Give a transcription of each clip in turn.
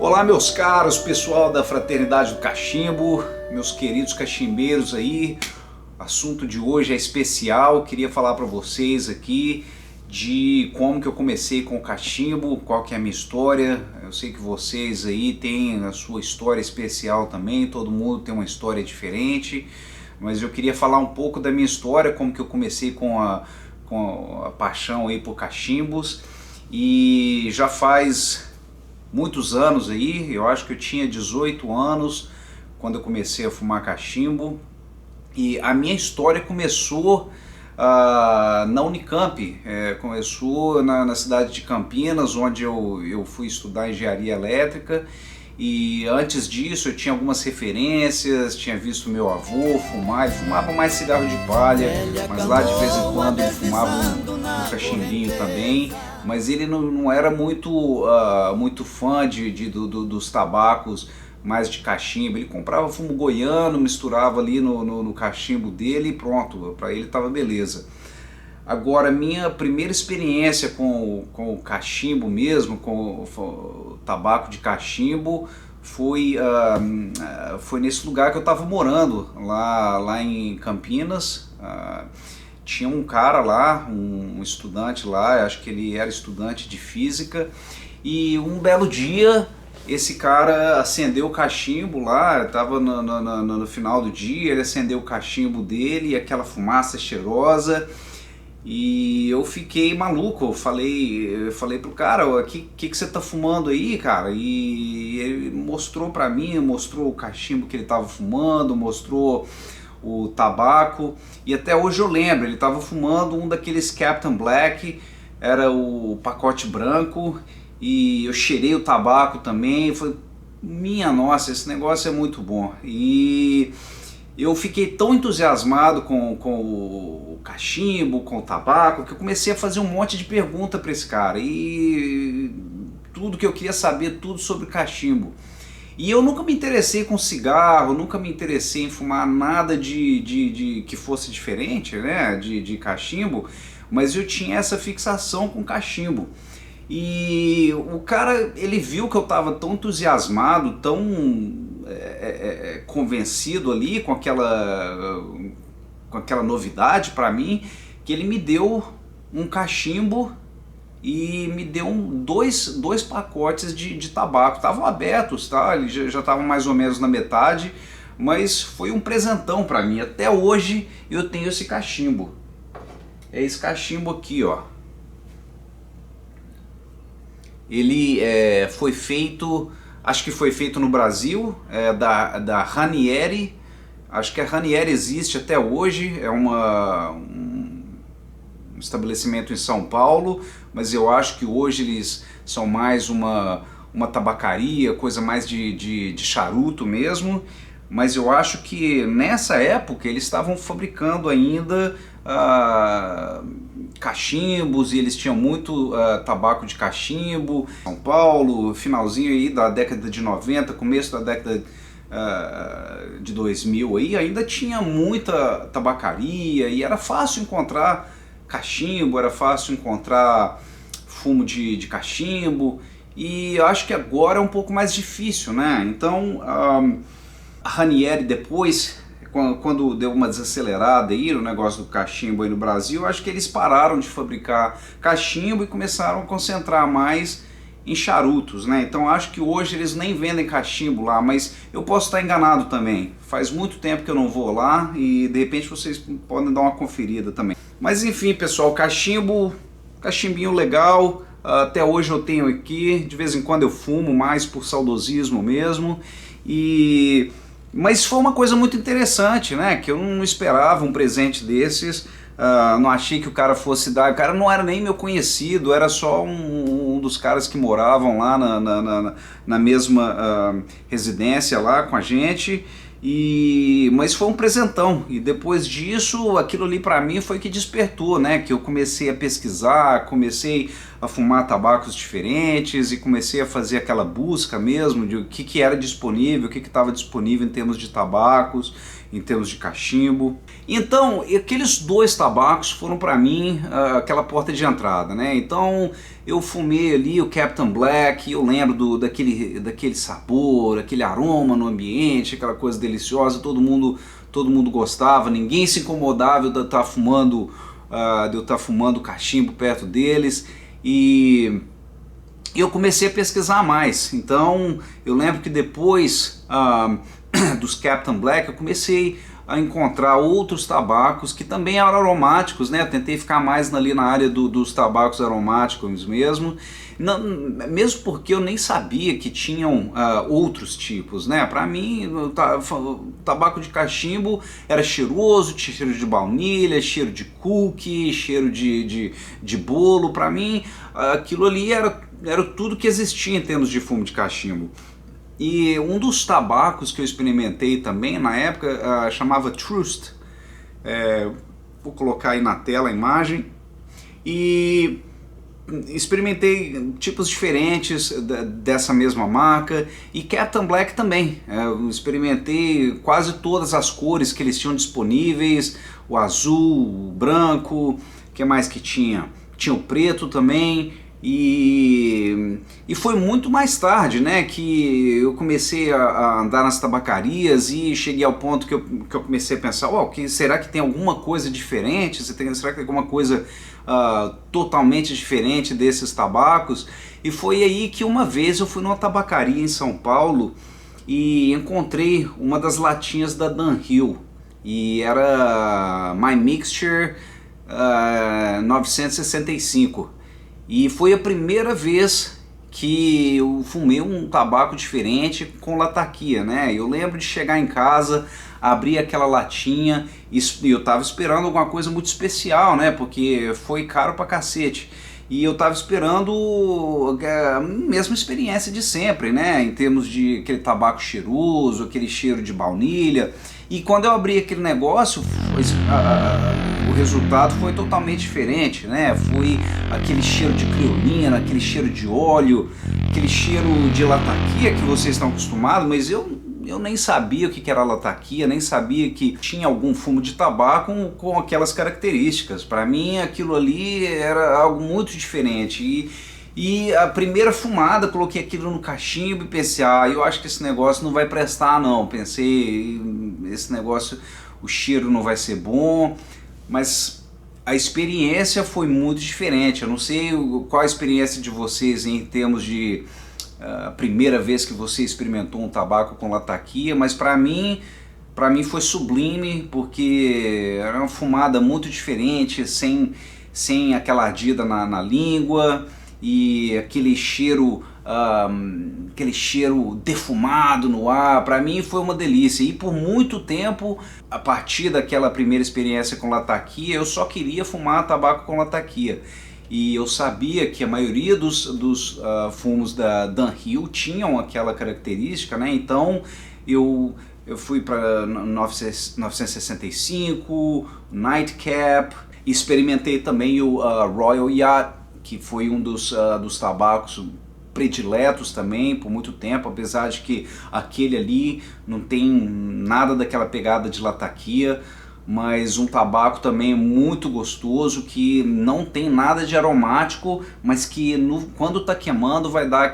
Olá meus caros, pessoal da Fraternidade do Cachimbo, meus queridos cachimbeiros aí. O assunto de hoje é especial, queria falar para vocês aqui de como que eu comecei com o cachimbo, qual que é a minha história. Eu sei que vocês aí têm a sua história especial também, todo mundo tem uma história diferente, mas eu queria falar um pouco da minha história, como que eu comecei com a paixão aí por cachimbos. E já faz muitos anos aí, eu acho que eu tinha 18 anos quando eu comecei a fumar cachimbo, e a minha história começou na Unicamp, começou na cidade de Campinas, onde eu fui estudar engenharia elétrica. E antes disso eu tinha algumas referências, tinha visto meu avô fumar, ele fumava mais cigarro de palha, mas lá de vez em quando ele fumava um cachimbinho também, mas ele não era muito fã dos tabacos mais de cachimbo. Ele comprava fumo goiano, misturava ali no cachimbo dele e pronto, para ele tava beleza. Agora, minha primeira experiência com o cachimbo mesmo, com o tabaco de cachimbo, foi nesse lugar que eu estava morando, lá em Campinas. Tinha um cara lá, um estudante lá, acho que ele era estudante de física, e um belo dia esse cara acendeu o cachimbo lá, estava no final do dia, ele acendeu o cachimbo dele e aquela fumaça cheirosa. E eu fiquei maluco, eu falei pro cara, o que você tá fumando aí, cara? E ele mostrou pra mim, mostrou o cachimbo que ele tava fumando, mostrou o tabaco, e até hoje eu lembro, ele tava fumando um daqueles Captain Black, era o pacote branco, e eu cheirei o tabaco também, e falei, minha nossa, esse negócio é muito bom. E eu fiquei tão entusiasmado com o cachimbo, com o tabaco, que eu comecei a fazer um monte de pergunta para esse cara, e tudo que eu queria saber, tudo sobre cachimbo. E eu nunca me interessei com cigarro, nunca me interessei em fumar nada que fosse diferente, né, de cachimbo, mas eu tinha essa fixação com cachimbo. E o cara, ele viu que eu estava tão entusiasmado, tão convencido ali com aquela novidade para mim, que ele me deu um cachimbo e me deu dois pacotes de tabaco. Estavam abertos, tá? Eles já estavam mais ou menos na metade, mas foi um presentão para mim. Até hoje eu tenho esse cachimbo. É esse cachimbo aqui, ó. Ele foi feito, acho que foi feito no Brasil, da Ranieri. Acho que a Ranieri existe até hoje, é um estabelecimento em São Paulo, mas eu acho que hoje eles são mais uma tabacaria, coisa mais de charuto mesmo. Mas eu acho que nessa época eles estavam fabricando ainda cachimbos, e eles tinham muito tabaco de cachimbo. São Paulo, finalzinho aí da década de 90, começo da década de 2000 aí, ainda tinha muita tabacaria e era fácil encontrar cachimbo, era fácil encontrar fumo de cachimbo, e eu acho que agora é um pouco mais difícil, né? Então a Ranieri depois, quando deu uma desacelerada aí no negócio do cachimbo aí no Brasil, eu acho que eles pararam de fabricar cachimbo e começaram a concentrar mais em charutos, né? Então acho que hoje eles nem vendem cachimbo lá, mas eu posso estar enganado também. Faz muito tempo que eu não vou lá e de repente vocês podem dar uma conferida também. Mas enfim, pessoal, cachimbinho legal, até hoje eu tenho aqui, de vez em quando eu fumo, mais por saudosismo mesmo. Mas foi uma coisa muito interessante, né? Que eu não esperava um presente desses. Não achei que o cara fosse dar. O cara não era nem meu conhecido, era só um dos caras que moravam lá na mesma residência lá com a gente. Mas foi um presentão, e depois disso aquilo ali para mim foi que despertou, né? Que eu comecei a pesquisar, comecei a fumar tabacos diferentes e comecei a fazer aquela busca mesmo de o que era disponível, o que estava disponível em termos de tabacos, em termos de cachimbo. Então aqueles dois tabacos foram para mim aquela porta de entrada, né? Então eu fumei ali o Captain Black, e eu lembro daquele sabor, aquele aroma no ambiente, aquela coisa deliciosa, todo mundo gostava, ninguém se incomodava de eu estar fumando cachimbo perto deles, e eu comecei a pesquisar mais. Então eu lembro que depois dos Captain Black eu comecei a encontrar outros tabacos que também eram aromáticos, né? Eu tentei ficar mais ali na área dos tabacos aromáticos mesmo, não, mesmo porque eu nem sabia que tinham outros tipos, né? Para mim, o tabaco de cachimbo era cheiroso, tinha cheiro de baunilha, cheiro de cookie, cheiro de bolo. Para mim, aquilo ali era tudo que existia em termos de fumo de cachimbo. E um dos tabacos que eu experimentei também na época chamava Trust. Vou colocar aí na tela a imagem. E experimentei tipos diferentes dessa mesma marca, e Captain Black também. Eu experimentei quase todas as cores que eles tinham disponíveis, o azul, o branco, o que mais que tinha? Tinha o preto também. E foi muito mais tarde, né, que eu comecei a andar nas tabacarias e cheguei ao ponto que eu comecei a pensar, será que tem alguma coisa diferente? Será que tem alguma coisa totalmente diferente desses tabacos? E foi aí que uma vez eu fui numa tabacaria em São Paulo e encontrei uma das latinhas da Dunhill, e era My Mixture 965. E foi a primeira vez que eu fumei um tabaco diferente com lataquia, né? Eu lembro de chegar em casa, abrir aquela latinha e eu tava esperando alguma coisa muito especial, né? Porque foi caro pra cacete. E eu tava esperando a mesma experiência de sempre, né? Em termos de aquele tabaco cheiroso, aquele cheiro de baunilha. E quando eu abri aquele negócio, o resultado foi totalmente diferente, né? Foi aquele cheiro de criolina, aquele cheiro de óleo, aquele cheiro de lataquia que vocês estão acostumados, mas eu nem sabia o que era lataquia, nem sabia que tinha algum fumo de tabaco com aquelas características. Para mim aquilo ali era algo muito diferente. E a primeira fumada, coloquei aquilo no cachimbo e pensei, eu acho que esse negócio não vai prestar não. Pensei, esse negócio, o cheiro não vai ser bom, mas a experiência foi muito diferente. Eu não sei qual a experiência de vocês em termos de a primeira vez que você experimentou um tabaco com lataquia, mas para mim foi sublime, porque era uma fumada muito diferente, sem aquela ardida na língua, e aquele cheiro defumado no ar. Para mim foi uma delícia, e por muito tempo, a partir daquela primeira experiência com lataquia, eu só queria fumar tabaco com lataquia. E eu sabia que a maioria dos fumos da Dunhill tinham aquela característica, né? Então eu fui para 965, Nightcap, experimentei também o Royal Yacht, que foi um dos tabacos prediletos também por muito tempo, apesar de que aquele ali não tem nada daquela pegada de lataquia, mas um tabaco também muito gostoso, que não tem nada de aromático, mas que quando está queimando vai dar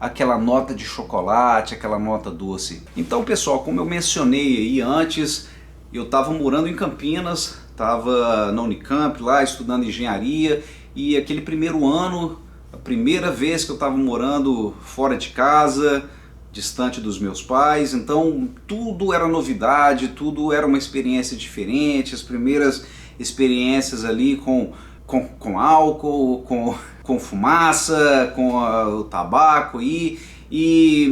aquela nota de chocolate, aquela nota doce. Então pessoal, como eu mencionei aí antes, eu estava morando em Campinas, estava na Unicamp lá estudando engenharia, e aquele primeiro ano, a primeira vez que eu estava morando fora de casa, distante dos meus pais, então tudo era novidade, tudo era uma experiência diferente, as primeiras experiências ali com álcool, com fumaça, com o tabaco e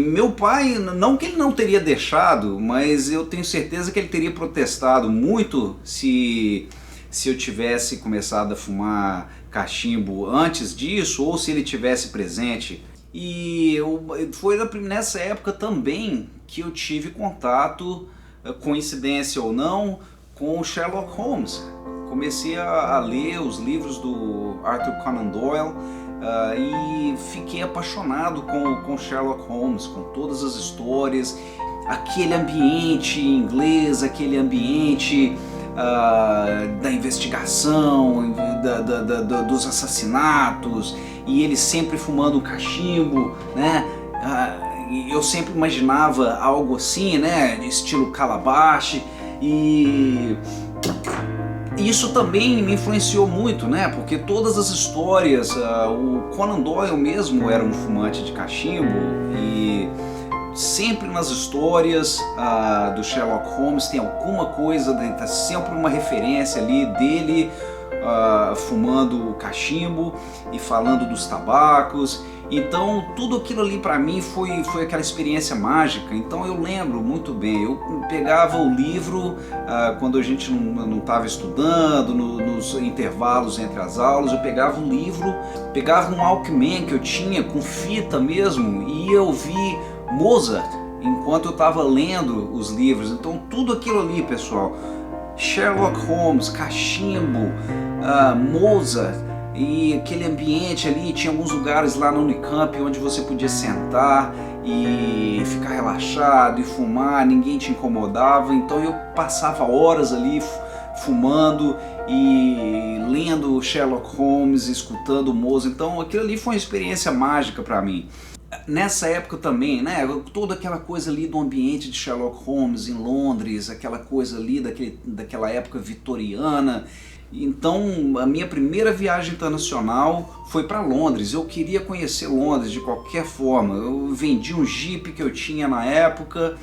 meu pai, não que ele não teria deixado, mas eu tenho certeza que ele teria protestado muito se eu tivesse começado a fumar cachimbo antes disso, ou se ele tivesse presente. E foi nessa época também que eu tive contato, coincidência ou não, com o Sherlock Holmes. Comecei a ler os livros do Arthur Conan Doyle e fiquei apaixonado com Sherlock Holmes, com todas as histórias, aquele ambiente inglês, aquele ambiente da investigação, dos assassinatos, e ele sempre fumando um cachimbo, né? Eu sempre imaginava algo assim, né, de estilo Calabash, e isso também me influenciou muito, né, porque todas as histórias, o Conan Doyle mesmo era um fumante de cachimbo, e sempre nas histórias do Sherlock Holmes tem alguma coisa, tá sempre uma referência ali dele fumando cachimbo e falando dos tabacos. Então tudo aquilo ali para mim foi aquela experiência mágica. Então eu lembro muito bem, eu pegava o livro quando a gente não estava estudando, nos intervalos entre as aulas, eu pegava o livro, pegava um Walkman que eu tinha com fita mesmo e ia ouvir Mozart enquanto eu estava lendo os livros. Então tudo aquilo ali, pessoal, Sherlock Holmes, cachimbo, Mozart, e aquele ambiente ali, tinha alguns lugares lá no Unicamp onde você podia sentar e ficar relaxado e fumar, ninguém te incomodava. Então eu passava horas ali fumando e lendo Sherlock Holmes, escutando Mozart. Então aquilo ali foi uma experiência mágica para mim. Nessa época também, né, toda aquela coisa ali do ambiente de Sherlock Holmes em Londres, aquela coisa ali daquela época vitoriana. Então a minha primeira viagem internacional foi para Londres. Eu queria conhecer Londres de qualquer forma. Eu vendi um Jeep que eu tinha na época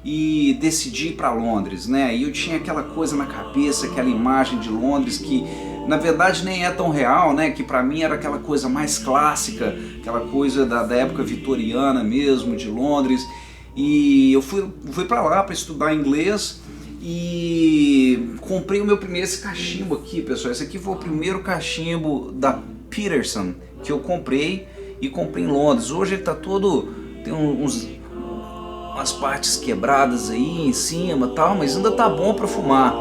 e decidi ir para Londres, né? E eu tinha aquela coisa na cabeça, aquela imagem de Londres que na verdade nem é tão real, né? Que para mim era aquela coisa mais clássica, aquela coisa da época vitoriana mesmo, de Londres. E eu fui para lá para estudar inglês e comprei o meu primeiro cachimbo aqui, pessoal. Esse aqui foi o primeiro cachimbo da Peterson que eu comprei em Londres. Hoje ele tá todo, tem umas partes quebradas aí em cima, tal, mas ainda tá bom para fumar.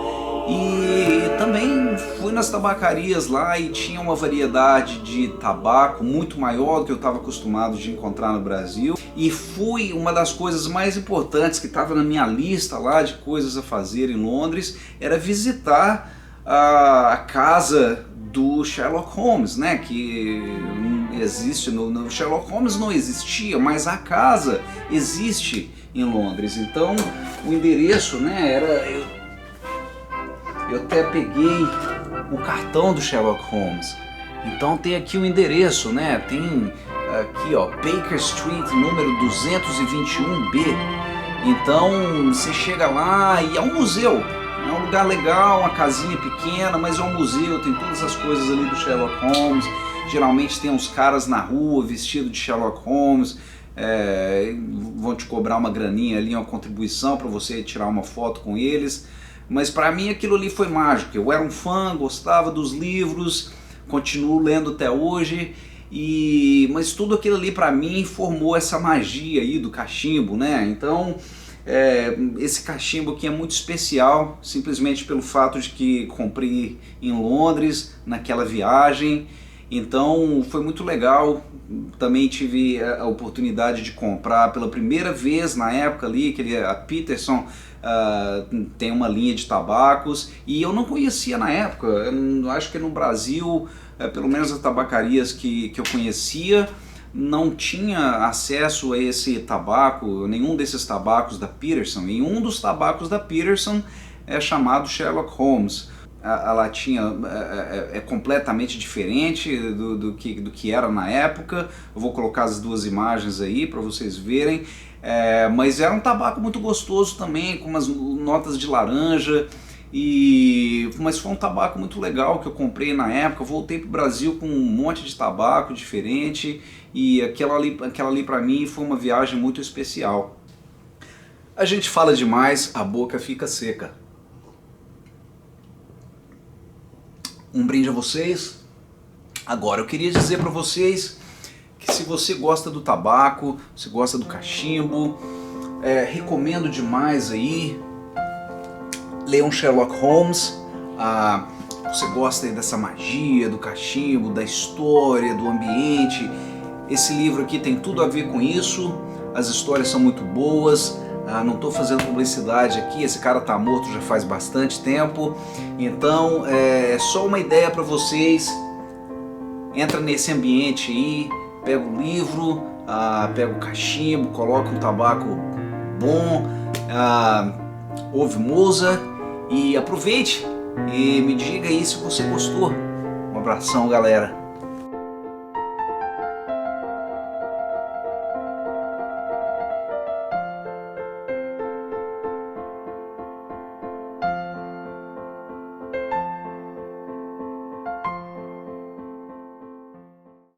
E também fui nas tabacarias lá e tinha uma variedade de tabaco muito maior do que eu estava acostumado de encontrar no Brasil. E fui, uma das coisas mais importantes que estava na minha lista lá de coisas a fazer em Londres era visitar a casa do Sherlock Holmes, né? Que existe no Sherlock Holmes não existia, mas a casa existe em Londres. Então o endereço, né, era eu até peguei o cartão do Sherlock Holmes. Então tem aqui o endereço, né? Tem aqui, ó, Baker Street, número 221B. Então você chega lá e é um museu. É um lugar legal, uma casinha pequena, mas é um museu, tem todas as coisas ali do Sherlock Holmes. Geralmente tem uns caras na rua vestidos de Sherlock Holmes. Vão te cobrar uma graninha ali, uma contribuição para você tirar uma foto com eles. Mas para mim aquilo ali foi mágico. Eu era um fã, gostava dos livros, continuo lendo até hoje, mas tudo aquilo ali para mim formou essa magia aí do cachimbo, né? Então esse cachimbo aqui é muito especial, simplesmente pelo fato de que comprei em Londres naquela viagem. Então foi muito legal. Também tive a oportunidade de comprar pela primeira vez na época ali, a Peterson tem uma linha de tabacos e eu não conhecia na época. Eu acho que no Brasil, pelo menos as tabacarias que eu conhecia, não tinha acesso a esse tabaco, nenhum desses tabacos da Peterson. E um dos tabacos da Peterson é chamado Sherlock Holmes. A latinha é completamente diferente do que era na época. Eu vou colocar as duas imagens aí para vocês verem. Mas era um tabaco muito gostoso também, com umas notas de laranja. Mas foi um tabaco muito legal que eu comprei na época. Eu voltei para o Brasil com um monte de tabaco diferente e aquela ali para mim foi uma viagem muito especial. A gente fala demais, a boca fica seca. Um brinde a vocês. Agora eu queria dizer para vocês que se você gosta do tabaco, se gosta do cachimbo, recomendo demais aí, leiam Sherlock Holmes. Você gosta aí dessa magia do cachimbo, da história, do ambiente, esse livro aqui tem tudo a ver com isso. As histórias são muito boas. Não estou fazendo publicidade aqui, esse cara está morto já faz bastante tempo. Então é só uma ideia para vocês. entra nesse ambiente aí, pega o livro, pega o cachimbo, coloca um tabaco bom, ouve Mozart e aproveite e me diga aí se você gostou. Um abração, galera.